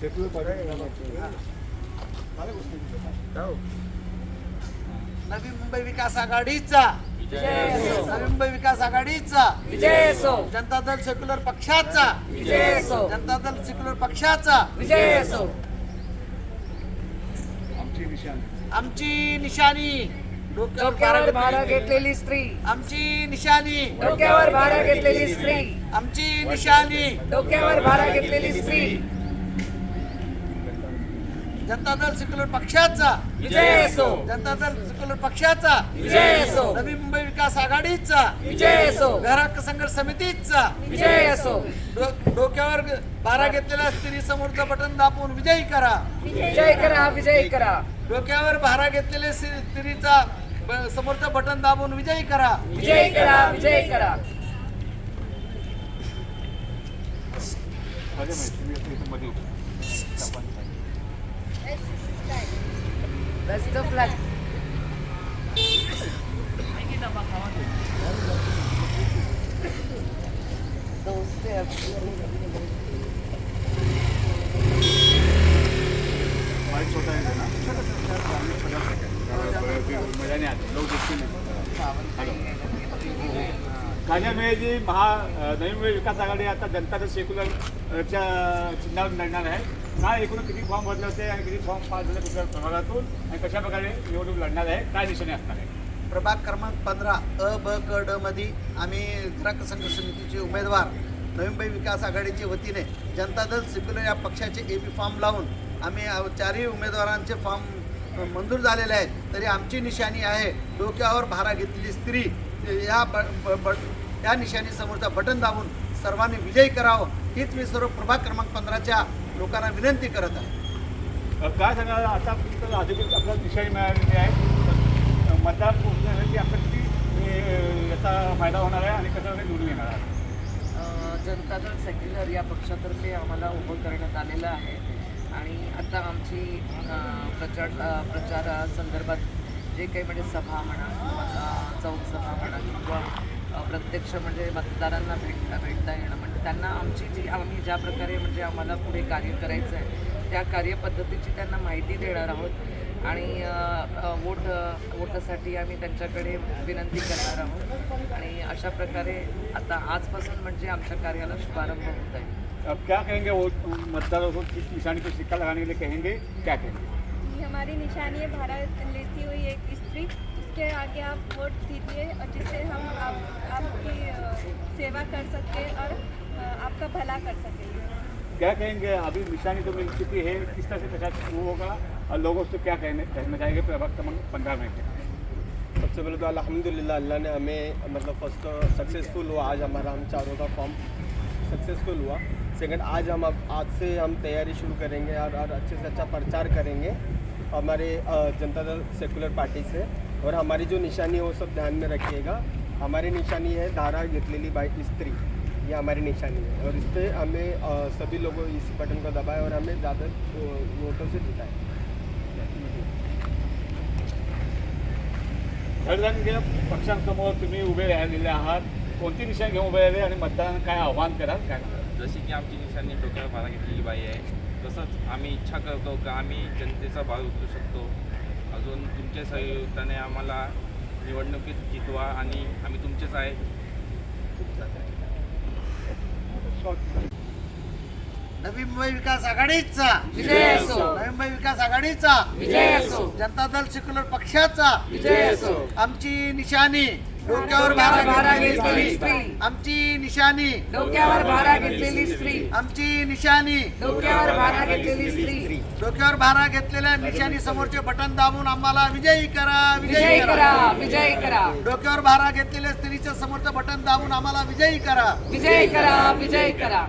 नवी मुंबई विकास आघाडीचा नवी मुंबई विकास आघाडीचा विजय असो. जनता दल सेक्युलर पक्षाचा विजय असो. जनता दल सेक्युलर पक्षाचा विजय असो. आमची निशाणी डोक्यावर भार घेतलेली स्त्री. आमची निशाणी डोक्यावर भार घेतलेली स्त्री. आमची निशाणी डोक्यावर भार घेतलेली स्त्री. जनता दल सेक्युलर पक्षाचा विजय असो. जनता दल सेक्युलर पक्षाचा विजय असो. नवी मुंबई विकास आघाडीचा विजय असो. घराहक्क संघर्ष समितीचा विजय असो. डोक्यावर भारा घेतलेल्या स्त्री समोरचं बटन दाबून विजयी करा. विजय करा. विजय करा. डोक्यावर भारा घेतलेल्या स्त्रीचा समोरचं बटन दाबून विजयी करा. विजय करा. विजय करा. Best of luck. ठाण्यामध्ये जी नवी मुंबई विकास आघाडी आता जनता दल सेक्युलरच्या चिन्हावर लढणार आहे. काय एकूण किती फॉर्म भरले होते आणि किती फॉर्म पास झाले कुठल्या प्रभागातून आणि कशा प्रकारे निवडणूक लढणार आहे, काय निशाणे असणार आहे? प्रभाग क्रमांक 15 अ ब क ड मध्ये आम्ही घराहक्क संघर्ष समितीचे उमेदवार नवी मुंबई विकास आघाडीच्या वतीने जनता दल सेक्युलर या पक्षाचे एबी फॉर्म लावून आम्ही चारही उमेदवारांचे फॉर्म मंजूर झालेले आहेत. तरी आमची निशाणी आहे डोक्यावर भारा घेतलेली स्त्री. या निशाणी समोरचा बटन दाबून सर्वांनी विजयी करावं हीच मी सर्व प्रभाग क्रमांक 15च्या लोकांना विनंती करत आहे. काय सांगा, आता अधिकृत आपल्याला निशाणी मिळालेली आहे, मतदार पोहोचण्यासाठी आपल्याला किती याचा फायदा होणार आहे आणि कशा निवडून येणार आहे? जनता दल सेक्युलर या पक्षातर्फे आम्हाला उभं करण्यात आलेलं आहे आणि आता आमची प्रचार संदर्भात जे काही म्हणजे सभा म्हणा किंवा चौक सभा म्हणा किंवा प्रत्यक्ष म्हणजे मतदारांना भेटता येणं म्हणजे त्यांना आम्ही ज्या प्रकारे म्हणजे आम्हाला पुढे कार्य करायचं आहे त्या कार्यपद्धतीची त्यांना माहिती देणार आहोत आणि वोटासाठी आम्ही त्यांच्याकडे विनंती करणार आहोत आणि अशा प्रकारे आता आजपासून म्हणजे आमच्या कार्याला शुभारंभ होत आहे. अब क्या कहेंगे वो मतदारों को किस निशानी पर सिक्का लगाने के लिए कहेंगे, क्या कहेंगे? हमारी निशानी है भारा लेती हुई एक स्त्री. उसके आगे आप वोट दीजिए और जिससे हम आपकी सेवा कर सके और आपका भला कर सकें. क्या कहेंगे, अभी निशानी तो मिल चुकी है, किस तरह से प्रचार शुरू होगा और लोगों से क्या कहना चाहेंगे प्रभाग क्रमांक 15 में? सबसे पहले तो अल्हम्दुलिल्लाह अल्लाह ने हमें मतलब फर्स्ट सक्सेसफुल हुआ. आज हमारा हम चारों का फॉर्म सक्सेसफुल हुआ. सेकंड, आज से हम तैयारी शुरू करेंगे और अच्छे से अच्छा प्रचार करेंगे हमारे जनता दल सेक्युलर पार्टी से. और हमारी जो निशानी है वो सब ध्यान में रखिएगा. हमारी निशानी है धारा घेतलेली बाई स्त्री, ये हमारी निशानी है और इस पर हमें सभी लोगों इस बटन को दबाए और हमें ज़्यादा वोटों से जिताएं. घडदांच्या पक्षांसमोर तुम्ही उभे राहिलेले आहात, कोणती निशाणी घेऊन उभे राहिले आणि मतदारांना काय आव्हान कराल, काय? जशी की आमची निशाणी डोक्यावर भारा घेतलेली बाई आहे, तसंच आम्ही इच्छा करतो का आम्ही जनतेचा भार उचलू शकतो. अजून तुमच्या सहयोगाने आम्हाला निवडणुकीत जितवा आणि आम्ही तुमचेच आहे. नवी मुंबई विकास आघाडीचा विजय असो. नवी मुंबई विकास आघाडीचा विजय असो. जनता दल सेक्युलर पक्षाचा विजय असो. आमची निशाणी डोक्यावर भारा भारा घेतलेली घेतलेली स्त्री. आमची निशाणी डोक्यावर भारा घेतलेली स्त्री. आमची निशाणी डोक्यावर भारा घेतलेली स्त्री. डोक्यावर भारा घेतलेल्या निशाणी समोरचे बटन दाबून आम्हाला विजयी करा. विजय करा. विजय करा. डोक्यावर भारा घेतलेल्या स्त्रीच्या समोरचं बटन दाबून आम्हाला विजयी करा. विजय करा. विजय करा.